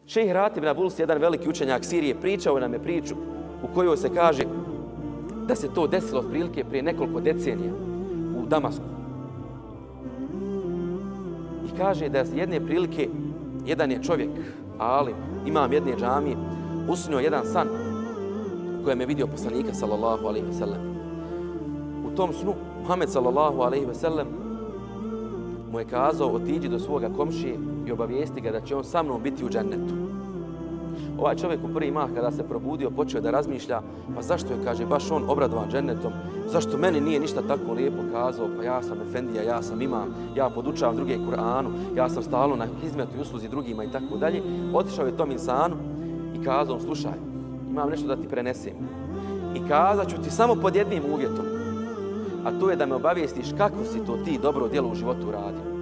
Šejh Ratib Nabuls, jedan veliki učenjak Sirije, pričao nam je priču u kojoj se kaže da se to desilo otprilike prije nekoliko decenija u Damasku. I kaže da jedne prilike jedan je čovjek, alim, imam jedne džamije, usnio jedan san u kojem je vidio poslanika sallallahu alejhi ve sellem. U tom snu Muhammed sallallahu alejhi ve sellem mu je kazao: otiđi do svoga komšije i obavijesti ga da će on sa mnom biti u džennetu. Ovaj čovjek u prvi mah kada se probudio počeo da razmišlja, pa zašto je, kaže, baš on obradovan džennetom, zašto meni nije ništa tako lijepo kazao, pa ja sam efendija, ja sam imam, ja podučavam druge Kur'anu, ja sam stalno na hizmetu i usluzi drugima i tako dalje. Otišao je tom insanu i kazao: slušaj, imam nešto da ti prenesem i kazat ću ti samo pod jednim uvjetom, a to je da me obavijestiš kako si to ti dobro djelo u životu uradio.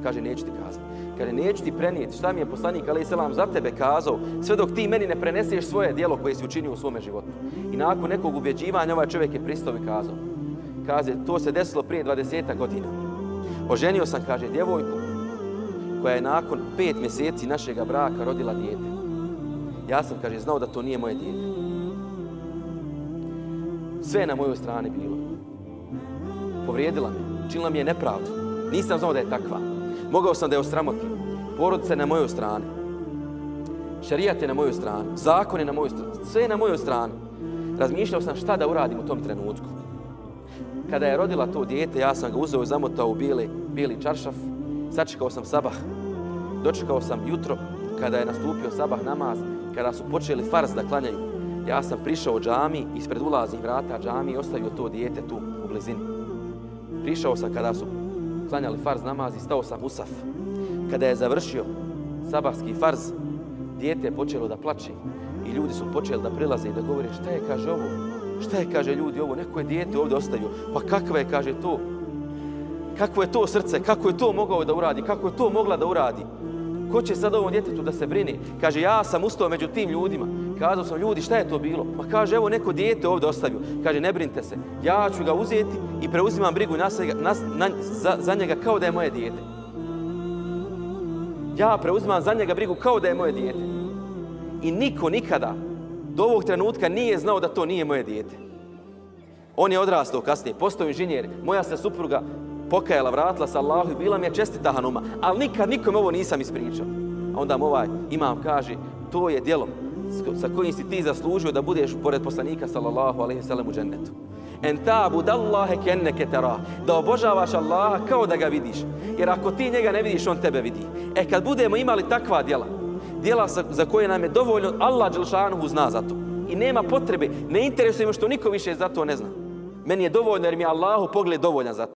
Kaže: neću ti kazati. Kaže: neću ti prenijeti šta mi je poslanik alejhi selam za tebe kazao, sve dok ti meni ne preneseš svoje djelo koje si učinio u svome životu. I nakon nekog ubjeđivanja ovaj čovjek je pristao i kazao. Kaže: to se desilo prije 20 godina. Oženio sam, kaže, djevojku koja je nakon 5 mjeseci našega braka rodila dijete. Ja sam, kaže, znao da to nije moje dijete. Sve je na mojoj strani bilo. Povrijedila me, činila mi je nepravdu. Nisam znao da je takva. Mogao sam da je osramotim. Porodica je na mojoj strani. Šerijat je na mojoj strani. Zakon je na mojoj strani. Sve je na mojoj strani. Razmišljao sam šta da uradim u tom trenutku. Kada je rodila to dijete, ja sam ga uzeo i zamotao u bijeli čaršaf. Sačekao sam sabah. Dočekao sam jutro kada je nastupio sabah namaz, kada su počeli farz da klanjaju. Ja sam prišao u džami, ispred ulaznih vrata džami i ostavio to dijete tu u blizini. Prišao sam kada su klanjali farz namaz i stao sam u saf. Kada je završio sabahski farz, dijete je počelo da plače i ljudi su počeli da prilaze i da govore: šta je, kaže, ovo? Šta je, kaže, ljudi, ovo? Neko je dijete ovdje ostavio. Pa kakva je, kaže, to? Kakvo je to srce? Kako je to mogao da uradi? Kako je to mogla da uradi? Ko će sad ovom djetetu da se brini? Kaže: ja sam ustao među tim ljudima. Kazao sam: ljudi, šta je to bilo? Pa kaže: evo, neko dijete ovdje ostavio. Kaže: ne brinite se, ja ću ga uzeti i preuzimam brigu za njega kao da je moje dijete. Ja preuzimam za njega brigu kao da je moje dijete. I niko nikada do ovog trenutka nije znao da to nije moje dijete. On je odrastao kasnije, postao inženjer, moja se supruga pokajala, vratila se Allahu i bila mi je čestita hanuma, ali nikad nikom ovo nisam ispričao. A onda mu ovaj imam kaže: to je djelo sa kojim si ti zaslužio da budeš pored poslanika sallallahu alejhi ve sellem u džennetu. En ta'budallaha kenneke tara, da obožavaš Allaha kao da ga vidiš. Jer ako ti njega ne vidiš, on tebe vidi. Kad budemo imali takva djela za koje nam je dovoljno, Allah dželšanuhu zna za to. I nema potrebe, ne interesuje me što niko više za to ne zna. Meni je dovoljno jer mi je Allahu pogled dovoljan za to.